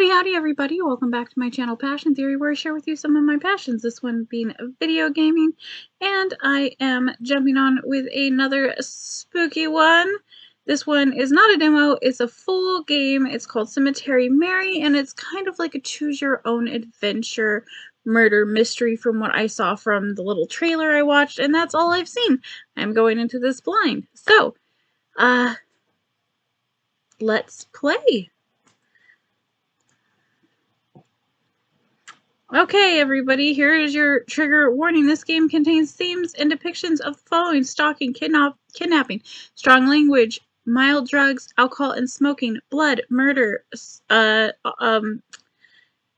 Howdy everybody, welcome back to my channel Passion Theory, where I share with you some of my passions, this one being video gaming, and I am jumping on with another spooky one. This one is not a demo, it's a full game. It's called Cemetery Mary, and it's kind of like a choose-your-own-adventure murder mystery from what I saw from the little trailer I watched, and that's all I've seen. I'm going into this blind. So, let's play. Okay, everybody, here is your trigger warning. This game contains themes and depictions of the following: stalking, kidnapping, strong language, mild drugs, alcohol and smoking, blood, murder, the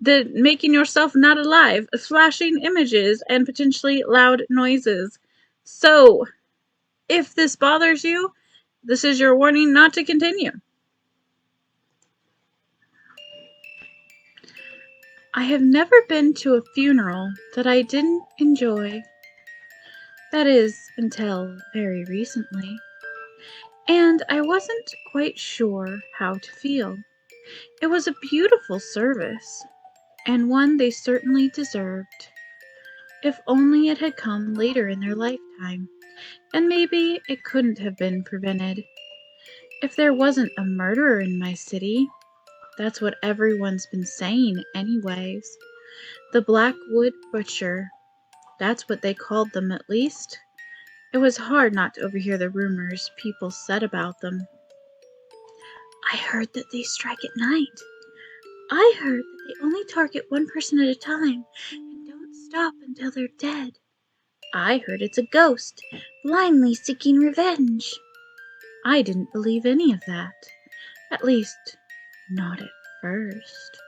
making yourself not alive, flashing images, and potentially loud noises. So, if this bothers you, this is your warning not to continue. I have never been to a funeral that I didn't enjoy. That is, until very recently. And I wasn't quite sure how to feel. It was a beautiful service, and one they certainly deserved. If only it had come later in their lifetime, and maybe it couldn't have been prevented. If there wasn't a murderer in my city. That's what everyone's been saying anyways. The Blackwood Butcher. That's what they called them, at least. It was hard not to overhear the rumors people said about them. I heard that they strike at night. I heard that they only target one person at a time and don't stop until they're dead. I heard it's a ghost, blindly seeking revenge. I didn't believe any of that. At least, not at first.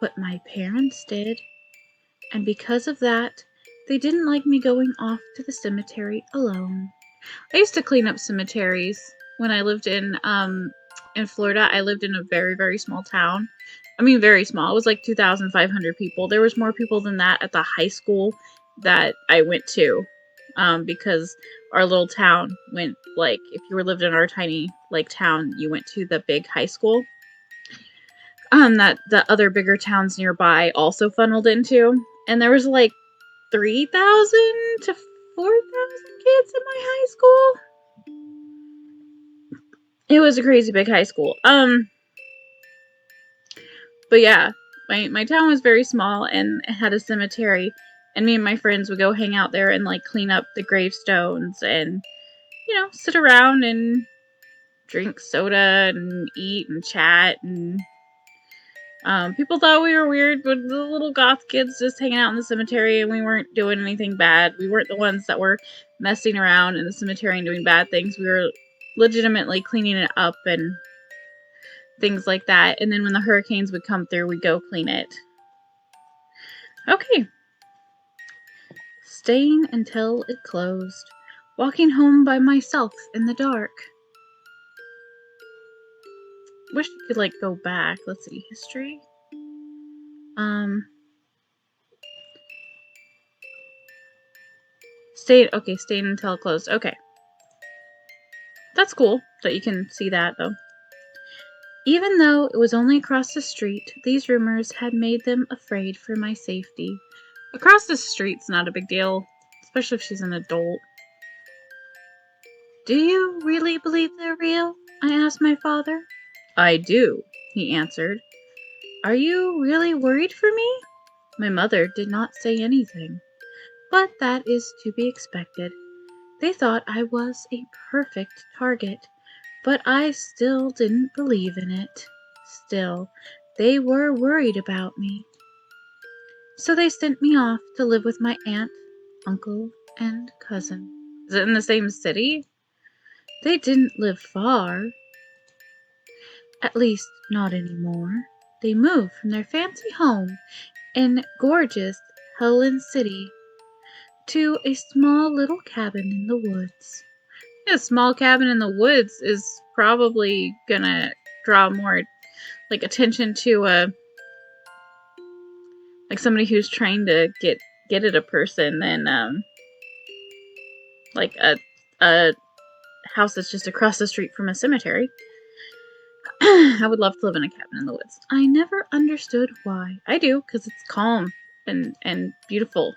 But my parents did. And because of that, they didn't like me going off to the cemetery alone. I used to clean up cemeteries when I lived in Florida. I lived in a very, very small town. I mean, very small. It was like 2,500 people. There was more people than that at the high school that I went to, because our little town went, like, if you were lived in our tiny, like, town, you went to the big high school. That the other bigger towns nearby also funneled into. And there was like 3,000 to 4,000 kids in my high school. It was a crazy big high school. But yeah, my town was very small and it had a cemetery, and me and my friends would go hang out there and like clean up the gravestones and, you know, sit around and drink soda and eat and chat. And people thought we were weird, but the little goth kids just hanging out in the cemetery, and we weren't doing anything bad. We weren't the ones that were messing around in the cemetery and doing bad things. We were legitimately cleaning it up and things like that. And then when the hurricanes would come through, we'd go clean it. Okay. Staying until it closed. Walking home by myself in the dark. Wish you could, like, go back. Let's see. History. Staying until it closed. Okay. That's cool that you can see that, though. Even though it was only across the street, these rumors had made them afraid for my safety. Across the street's not a big deal, especially if she's an adult. Do you really believe they're real? I asked my father. I do, he answered. Are you really worried for me? My mother did not say anything, but that is to be expected. They thought I was a perfect target, but I still didn't believe in it. Still, they were worried about me. So they sent me off to live with my aunt, uncle, and cousin. Is it in the same city? They didn't live far. At least, not anymore. They moved from their fancy home in gorgeous Helen City to a small little cabin in the woods. A small cabin in the woods is probably gonna draw more, like, attention to like somebody who's trying to get at a person than like a house that's just across the street from a cemetery. I would love to live in a cabin in the woods. I never understood why. I do, because it's calm and beautiful.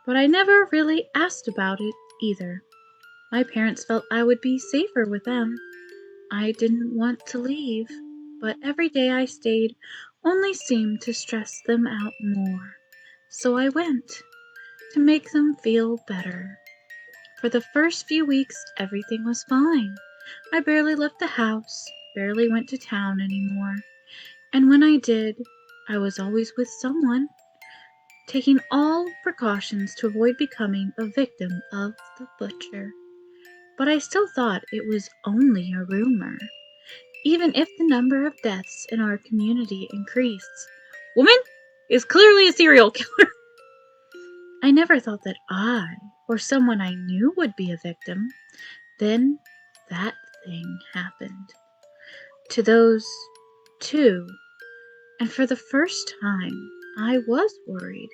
But I never really asked about it either. My parents felt I would be safer with them. I didn't want to leave, but every day I stayed only seemed to stress them out more. So I went, to make them feel better. For the first few weeks, everything was fine. I barely left the house, barely went to town anymore. And when I did, I was always with someone, taking all precautions to avoid becoming a victim of the butcher. But I still thought it was only a rumor, even if the number of deaths in our community increased. Woman is clearly a serial killer. I never thought that I, or someone I knew, would be a victim. Then that thing happened. To those two, and for the first time, I was worried.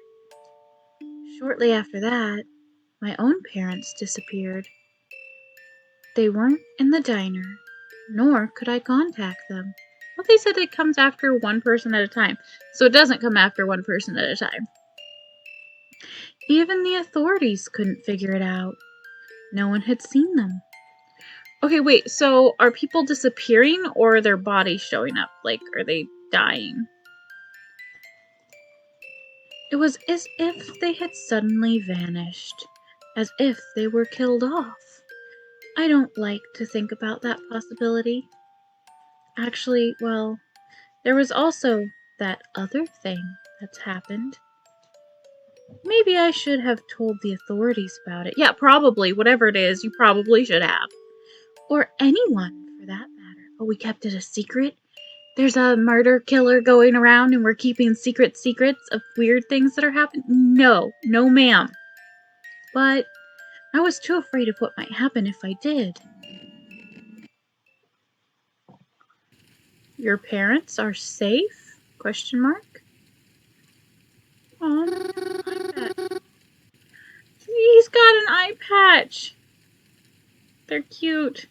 Shortly after that, my own parents disappeared. They weren't in the diner, nor could I contact them. Well, they said it comes after one person at a time, so it doesn't come after one person at a time. Even the authorities couldn't figure it out. No one had seen them. Okay, wait, so are people disappearing or are their bodies showing up? Like, are they dying? It was as if they had suddenly vanished, as if they were killed off. I don't like to think about that possibility. Actually, well, there was also that other thing that's happened. Maybe I should have told the authorities about it. Yeah, probably. Whatever it is, you probably should have. Or anyone, for that matter. Oh, we kept it a secret? There's a murder killer going around and we're keeping secrets of weird things that are happening? No, ma'am. But I was too afraid of what might happen if I did. Your parents are safe? Question mark. Aw, he's got an eye patch. They're cute.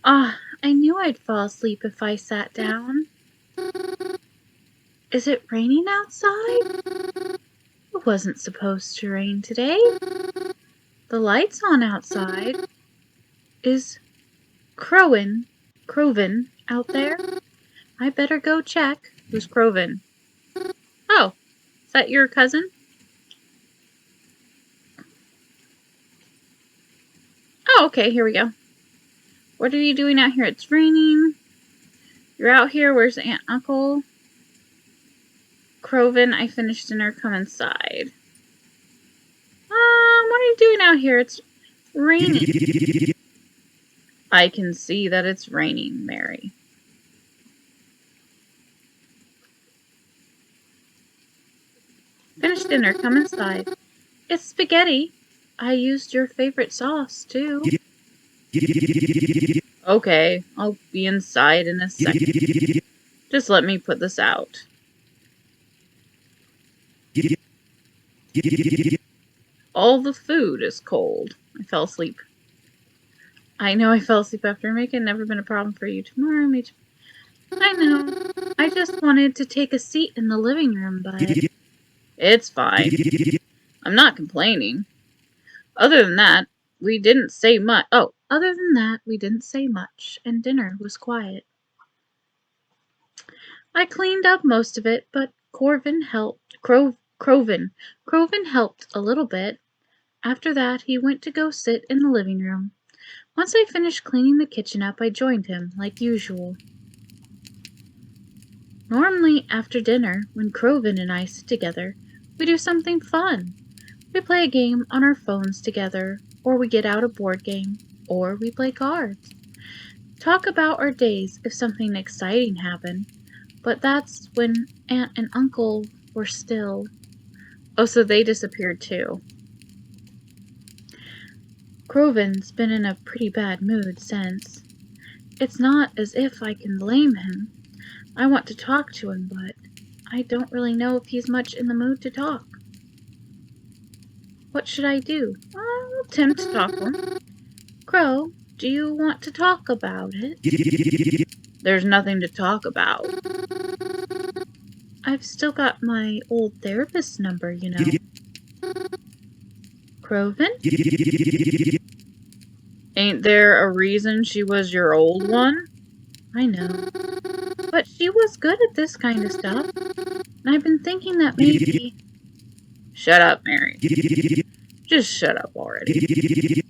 I knew I'd fall asleep if I sat down. Is it raining outside? It wasn't supposed to rain today. The light's on outside. Is Croven out there? I better go check. Who's Croven? Oh, is that your cousin? Oh, okay, here we go. What are you doing out here? It's raining. You're out here. Where's Aunt, Uncle? Croven, I finished dinner. Come inside. What are you doing out here? It's raining. I can see that it's raining, Mary. Finished dinner. Come inside. It's spaghetti. I used your favorite sauce, too. Okay, I'll be inside in a second. Just let me put this out. All the food is cold. I fell asleep. I know I fell asleep after making. Never been a problem for you. Tomorrow, I know. I just wanted to take a seat in the living room, but it's fine. I'm not complaining. Other than that, we didn't say much. And dinner was quiet. I cleaned up most of it, but Croven helped a little bit. After that, he went to go sit in the living room. Once I finished cleaning the kitchen up, I joined him, like usual. Normally, after dinner, when Croven and I sit together, we do something fun. We play a game on our phones together, or we get out a board game, or we play cards. Talk about our days if something exciting happened, but that's when Aunt and Uncle were still. Oh, so they disappeared too. Croven's been in a pretty bad mood since. It's not as if I can blame him. I want to talk to him, but I don't really know if he's much in the mood to talk. What should I do? I'll attempt to talk to him. Crow, do you want to talk about it? There's nothing to talk about. I've still got my old therapist's number, you know. Croven? Ain't there a reason she was your old one? I know. But she was good at this kind of stuff. And I've been thinking that maybe... Shut up, Mary. Just shut up already.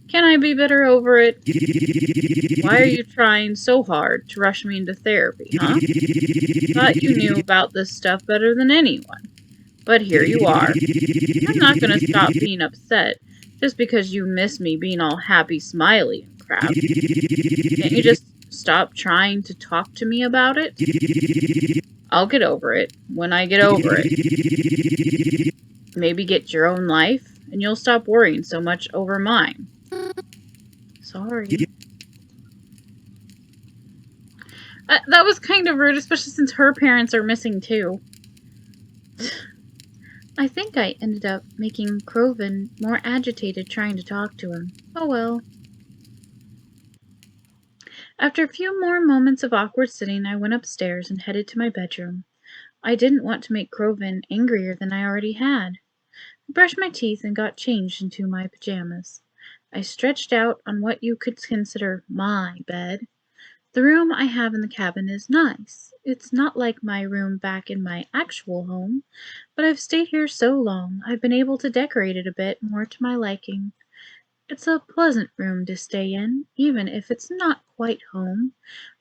Can I be better over it? Why are you trying so hard to rush me into therapy, huh? Thought you knew about this stuff better than anyone. But here you are. I'm not gonna stop being upset just because you miss me being all happy, smiley and crap. Can't you just stop trying to talk to me about it? I'll get over it when I get over it. Maybe get your own life, and you'll stop worrying so much over mine. Sorry. That was kind of rude, especially since her parents are missing too. I think I ended up making Croven more agitated trying to talk to him. Oh well. After a few more moments of awkward sitting, I went upstairs and headed to my bedroom. I didn't want to make Croven angrier than I already had. I brushed my teeth and got changed into my pajamas. I stretched out on what you could consider my bed. The room I have in the cabin is nice. It's not like my room back in my actual home, but I've stayed here so long I've been able to decorate it a bit more to my liking. It's a pleasant room to stay in, even if it's not quite home.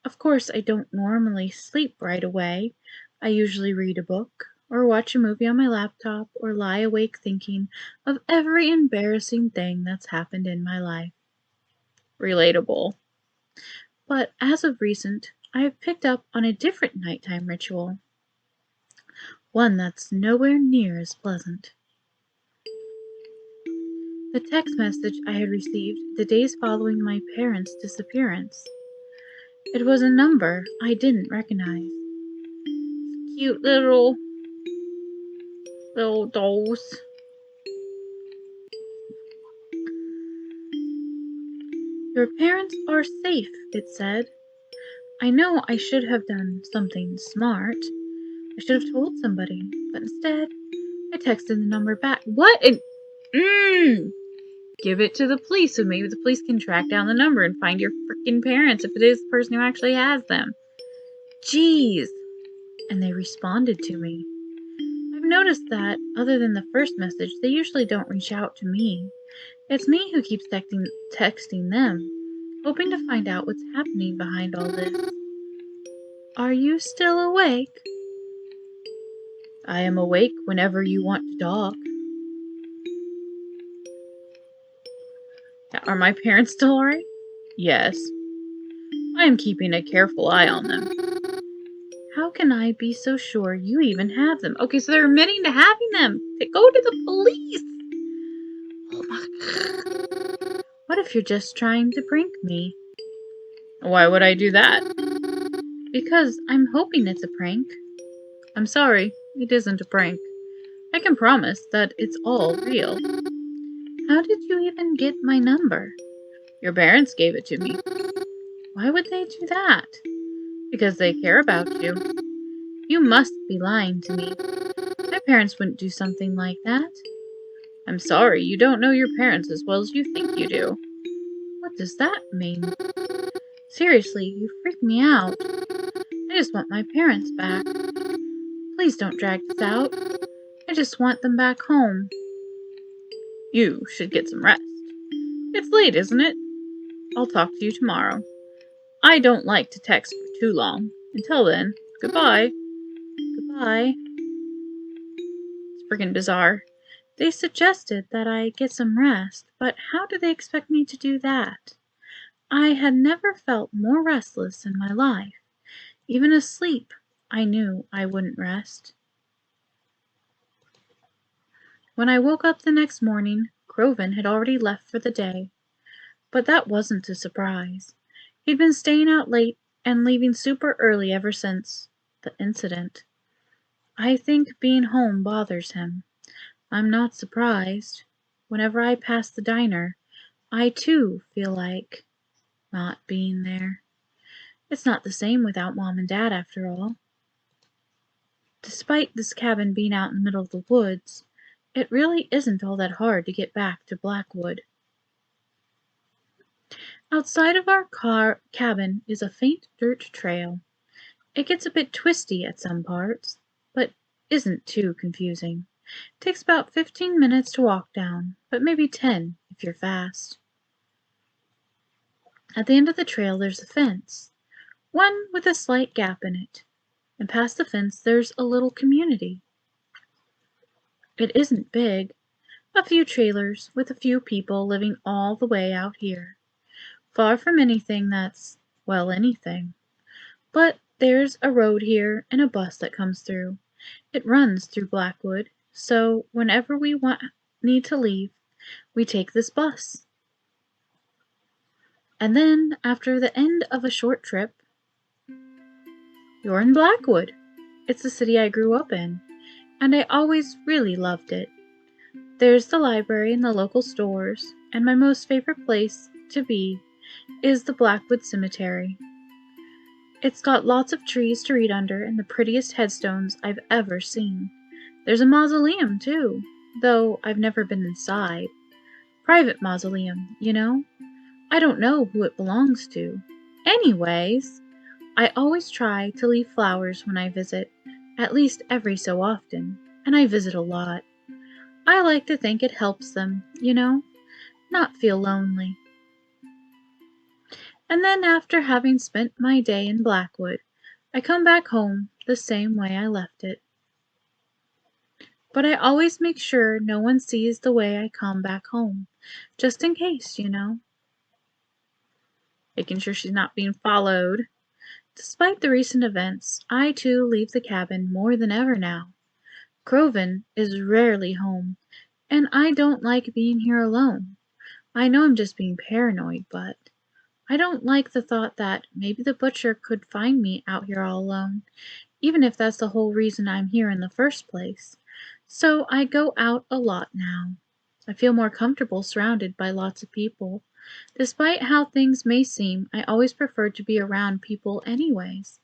Of course, I don't normally sleep right away. I usually read a book, or watch a movie on my laptop, or lie awake thinking of every embarrassing thing that's happened in my life. Relatable. But as of recent, I have picked up on a different nighttime ritual. One that's nowhere near as pleasant. The text message I had received the days following my parents' disappearance. It was a number I didn't recognize. Cute little dolls. Your parents are safe, it said. I know I should have done something smart. I should have told somebody, but instead, I texted the number back. What? Give it to the police so maybe the police can track down the number and find your freaking parents if it is the person who actually has them. Jeez. And they responded to me. I've noticed that, other than the first message, they usually don't reach out to me. It's me who keeps texting them, hoping to find out what's happening behind all this. Are you still awake? I am awake whenever you want to talk. Are my parents still alright? Yes. I am keeping a careful eye on them. How can I be so sure you even have them? Okay, so they're admitting to having them. Go to the police. Oh my God. What if you're just trying to prank me? Why would I do that? Because I'm hoping it's a prank. I'm sorry, it isn't a prank. I can promise that it's all real. How did you even get my number? Your parents gave it to me. Why would they do that? Because they care about you. You must be lying to me. My parents wouldn't do something like that. I'm sorry, you don't know your parents as well as you think you do. What does that mean? Seriously, you freak me out. I just want my parents back. Please don't drag this out. I just want them back home. You should get some rest. It's late, isn't it? I'll talk to you tomorrow. I don't like to text for too long. Until then, goodbye. Goodbye. It's freaking bizarre. They suggested that I get some rest, but how do they expect me to do that? I had never felt more restless in my life. Even asleep, I knew I wouldn't rest. When I woke up the next morning, Croven had already left for the day. But that wasn't a surprise. He'd been staying out late and leaving super early ever since the incident. I think being home bothers him. I'm not surprised. Whenever I pass the diner, I too feel like not being there. It's not the same without Mom and Dad, after all. Despite this cabin being out in the middle of the woods, it really isn't all that hard to get back to Blackwood. Outside of our cabin is a faint dirt trail. It gets a bit twisty at some parts, but isn't too confusing. Takes about 15 minutes to walk down, but maybe 10 if you're fast. At the end of the trail there's a fence, one with a slight gap in it, and past the fence there's a little community. It isn't big, a few trailers with a few people living all the way out here, far from anything that's, well, anything. But there's a road here and a bus that comes through. It runs through Blackwood, so whenever we need to leave, we take this bus. And then, after the end of a short trip, you're in Blackwood. It's the city I grew up in, and I always really loved it. There's the library and the local stores, and my most favorite place to be is the Blackwood Cemetery. It's got lots of trees to read under and the prettiest headstones I've ever seen. There's a mausoleum, too, though I've never been inside. Private mausoleum, you know? I don't know who it belongs to. Anyways, I always try to leave flowers when I visit, at least every so often, and I visit a lot. I like to think it helps them, you know, not feel lonely. And then after having spent my day in Blackwood, I come back home the same way I left it. But I always make sure no one sees the way I come back home, just in case, you know. Making sure she's not being followed. Despite the recent events, I too leave the cabin more than ever now. Croven is rarely home, and I don't like being here alone. I know I'm just being paranoid, but I don't like the thought that maybe the butcher could find me out here all alone, even if that's the whole reason I'm here in the first place. So I go out a lot now. I feel more comfortable surrounded by lots of people. Despite how things may seem, I always prefer to be around people anyways.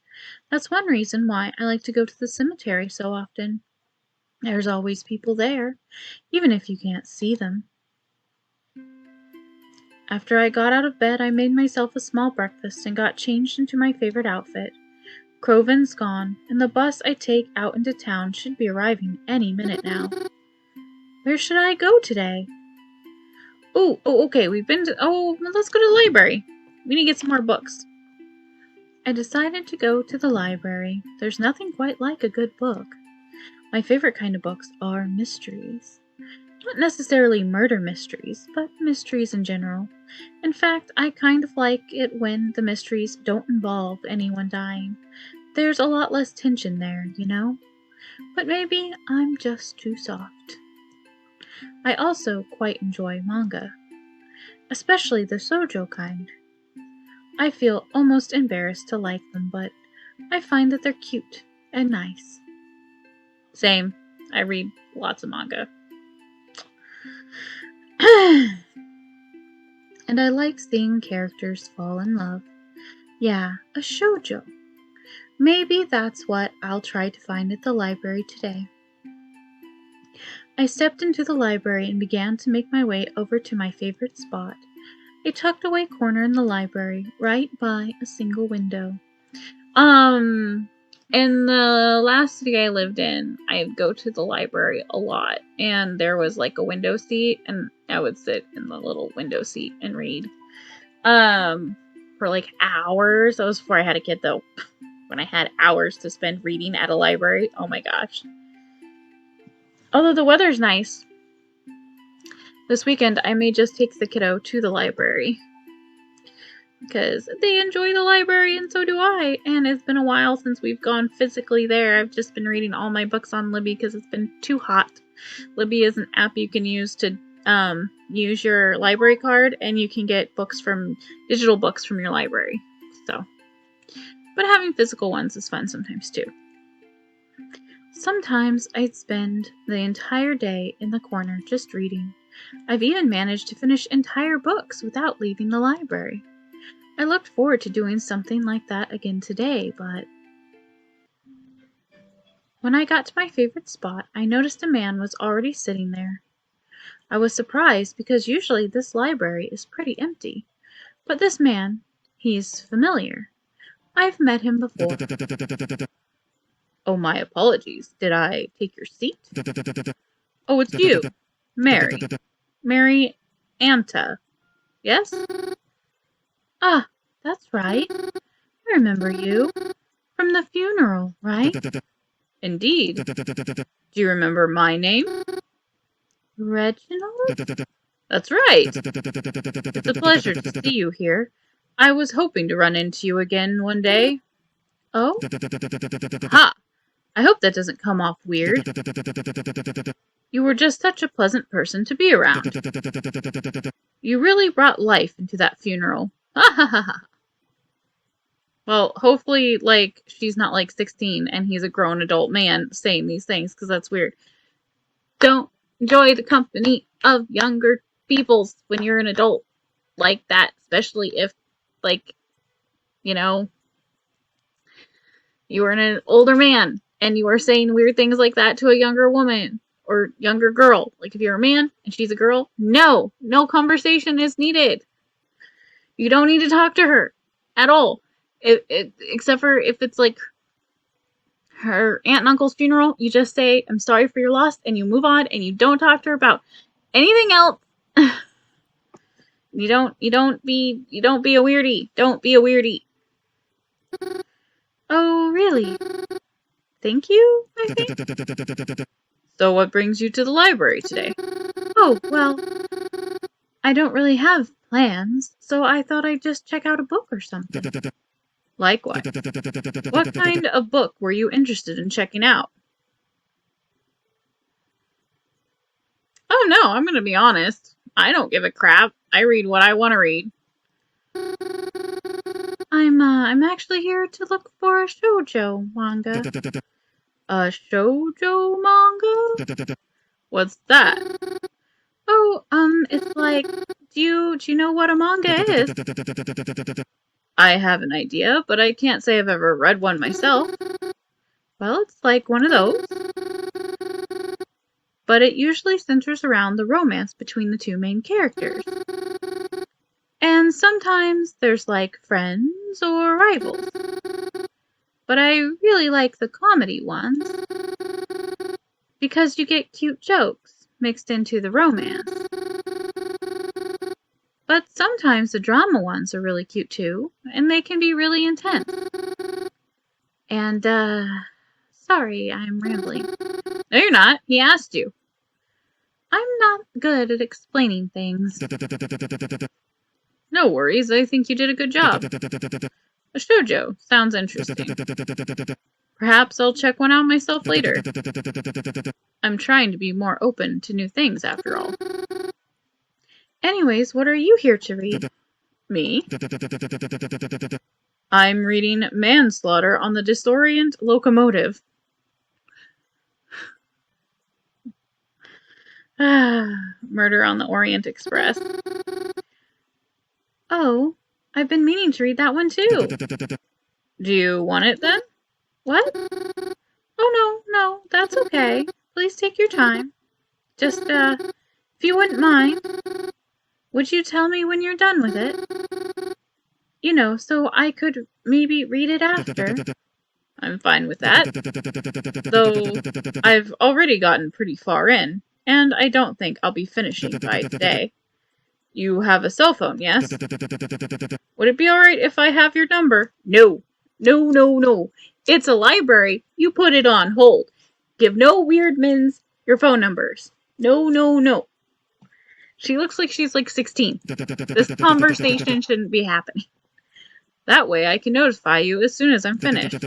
That's one reason why I like to go to the cemetery so often. There's always people there, even if you can't see them. After I got out of bed, I made myself a small breakfast and got changed into my favorite outfit. Croven's gone, and the bus I take out into town should be arriving any minute now. Where should I go today? Oh, okay, let's go to the library. We need to get some more books. I decided to go to the library. There's nothing quite like a good book. My favorite kind of books are mysteries. Not necessarily murder mysteries, but mysteries in general. In fact, I kind of like it when the mysteries don't involve anyone dying. There's a lot less tension there, you know? But maybe I'm just too soft. I also quite enjoy manga, especially the shoujo kind. I feel almost embarrassed to like them, but I find that they're cute and nice. Same. I read lots of manga. And I like seeing characters fall in love. Yeah, a shoujo. Maybe that's what I'll try to find at the library today. I stepped into the library and began to make my way over to my favorite spot, a tucked away corner in the library, right by a single window. In the last city I lived in, I'd go to the library a lot, and there was like a window seat, and I would sit in the little window seat and read. For like hours. That was before I had a kid, though. When I had hours to spend reading at a library. Oh my gosh. Although the weather's nice. This weekend, I may just take the kiddo to the library. Because they enjoy the library and so do I. And it's been a while since we've gone physically there. I've just been reading all my books on Libby because it's been too hot. Libby is an app you can use to use your library card, and you can get digital books from your library. So, but having physical ones is fun sometimes too. Sometimes I'd spend the entire day in the corner just reading. I've even managed to finish entire books without leaving the library. I looked forward to doing something like that again today, but when I got to my favorite spot, I noticed a man was already sitting there. I was surprised because usually this library is pretty empty. But this man, he's familiar. I've met him before. Oh, my apologies. Did I take your seat? Oh, it's you. Mary. Mary Anta. Yes? Ah, that's right. I remember you. From the funeral, right? Indeed. Do you remember my name? Reginald? That's right. It's a pleasure to see you here. I was hoping to run into you again one day. Oh? Ha! I hope that doesn't come off weird. You were just such a pleasant person to be around. You really brought life into that funeral. Ha ha ha ha. Well, hopefully, she's not 16 and he's a grown adult man saying these things, because that's weird. Don't enjoy the company of younger peoples when you're an adult like that, especially if, you were an older man and you are saying weird things like that to a younger woman or younger girl. Like, if you're a man and she's a girl, no conversation is needed. You don't need to talk to her at all. Except for if it's her aunt and uncle's funeral, you just say, I'm sorry for your loss, and you move on, and you don't talk to her about anything else. You don't be a weirdie. Don't be a weirdie. Oh, really? Thank you, I think. So what brings you to the library today? Oh, well, I don't really have plans, so I thought I'd just check out a book or something. Like what? What kind of book were you interested in checking out? Oh no, I'm gonna be honest. I don't give a crap. I read what I want to read. I'm actually here to look for a shoujo manga. A shoujo manga? What's that? Oh, it's do you know what a manga is? I have an idea, but I can't say I've ever read one myself. Well, it's like one of those, but it usually centers around the romance between the two main characters. And sometimes there's friends or rivals. But I really like the comedy ones because you get cute jokes mixed into the romance. But sometimes the drama ones are really cute too, and they can be really intense. And, sorry, I'm rambling. No, you're not. He asked you. I'm not good at explaining things. No worries, I think you did a good job. A shoujo sounds interesting. Perhaps I'll check one out myself later. I'm trying to be more open to new things, after all. Anyways, what are you here to read? Me? I'm reading Manslaughter on the Disorient Locomotive. Murder on the Orient Express. Oh, I've been meaning to read that one too. Do you want it then? What? Oh, no, that's okay. Please take your time. Just, if you wouldn't mind, would you tell me when you're done with it? So I could maybe read it after. I'm fine with that. Though, I've already gotten pretty far in, and I don't think I'll be finishing by today. You have a cell phone, yes? Would it be alright if I have your number? No. It's a library. You put it on hold. Give no weird mins your phone numbers. No. She looks like she's 16. This conversation shouldn't be happening. That way I can notify you as soon as I'm finished.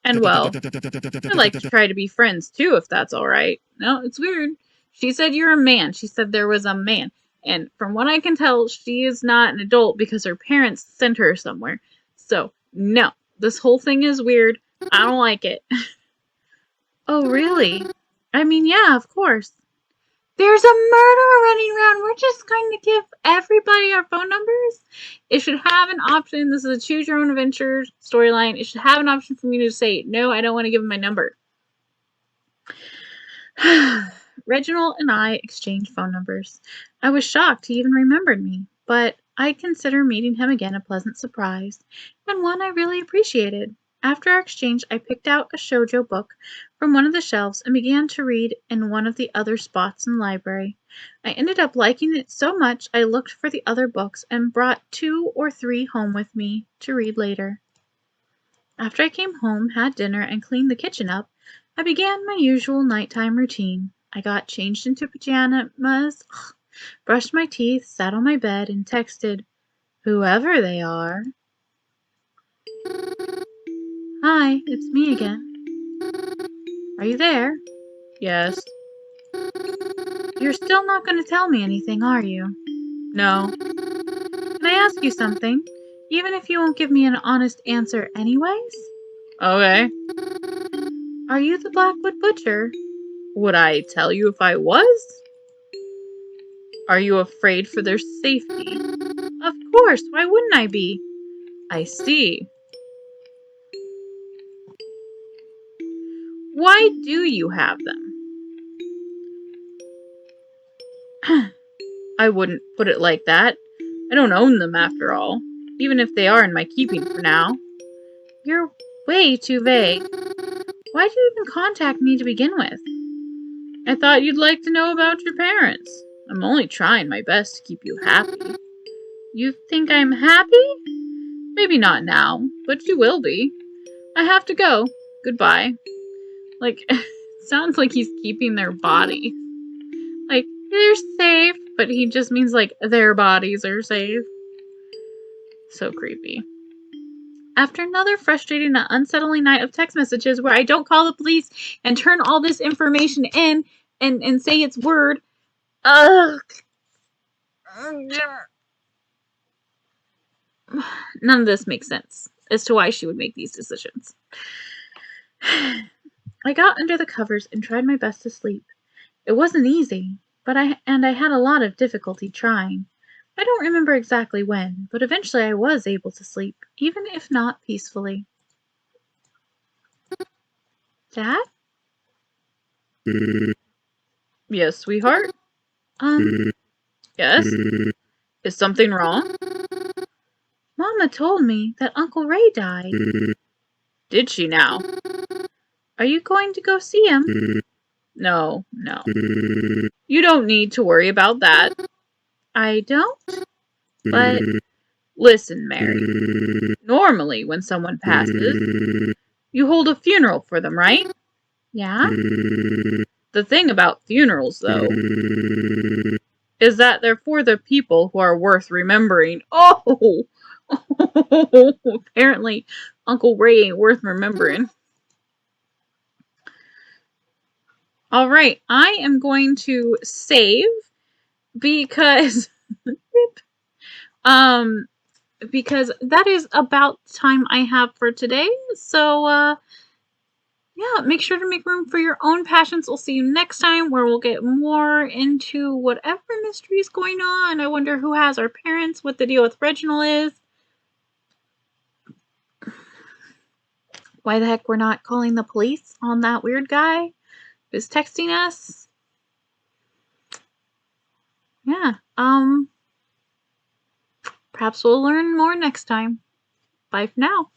And well, I'd like to try to be friends too, if that's alright. No, it's weird. She said you're a man. She said there was a man. And from what I can tell, she is not an adult because her parents sent her somewhere. So, no. This whole thing is weird. I don't like it. Oh, really? I mean, yeah, of course. There's a murderer running around. We're just going to give everybody our phone numbers. It should have an option. This is a choose your own adventure storyline. It should have an option for me to say, no, I don't want to give him my number. Reginald and I exchanged phone numbers. I was shocked he even remembered me, but I consider meeting him again a pleasant surprise, and one I really appreciated. After our exchange, I picked out a shoujo book from one of the shelves and began to read in one of the other spots in the library. I ended up liking it so much I looked for the other books and brought 2 or 3 home with me to read later. After I came home, had dinner, and cleaned the kitchen up, I began my usual nighttime routine. I got changed into pajamas, brushed my teeth, sat on my bed, and texted whoever they are. Hi, it's me again. Are you there? Yes. You're still not going to tell me anything, are you? No. Can I ask you something? Even if you won't give me an honest answer anyways? Okay. Are you the Blackwood Butcher? Would I tell you if I was? Are you afraid for their safety? Of course, why wouldn't I be? I see. Why do you have them? I wouldn't put it like that. I don't own them after all, even if they are in my keeping for now. You're way too vague. Why'd you even contact me to begin with? I thought you'd like to know about your parents. I'm only trying my best to keep you happy. You think I'm happy? Maybe not now, but you will be. I have to go. Goodbye. Like, sounds like he's keeping their body. Like, they're safe, but he just means, like, their bodies are safe. So creepy. After another frustrating and unsettling night of text messages where I don't call the police and turn all this information in and say it's word, none of this makes sense as to why she would make these decisions. I got under the covers and tried my best to sleep. It wasn't easy, but I had a lot of difficulty trying. I don't remember exactly when, but eventually I was able to sleep, even if not peacefully. Dad? Yes, sweetheart? Yes? Is something wrong? Mama told me that Uncle Ray died. Did she now? Are you going to go see him? No. You don't need to worry about that. I don't? But listen, Mary. Normally, when someone passes, you hold a funeral for them, right? Yeah? The thing about funerals, though, is that they're for the people who are worth remembering. Oh! Apparently, Uncle Ray ain't worth remembering. Alright, I am going to save because because that is about the time I have for today. So yeah, make sure to make room for your own passions. We'll see you next time where we'll get more into whatever mystery is going on. I wonder who has our parents, what the deal with Reginald is. Why the heck we're not calling the police on that weird guy who's texting us. Yeah, perhaps we'll learn more next time. Bye for now.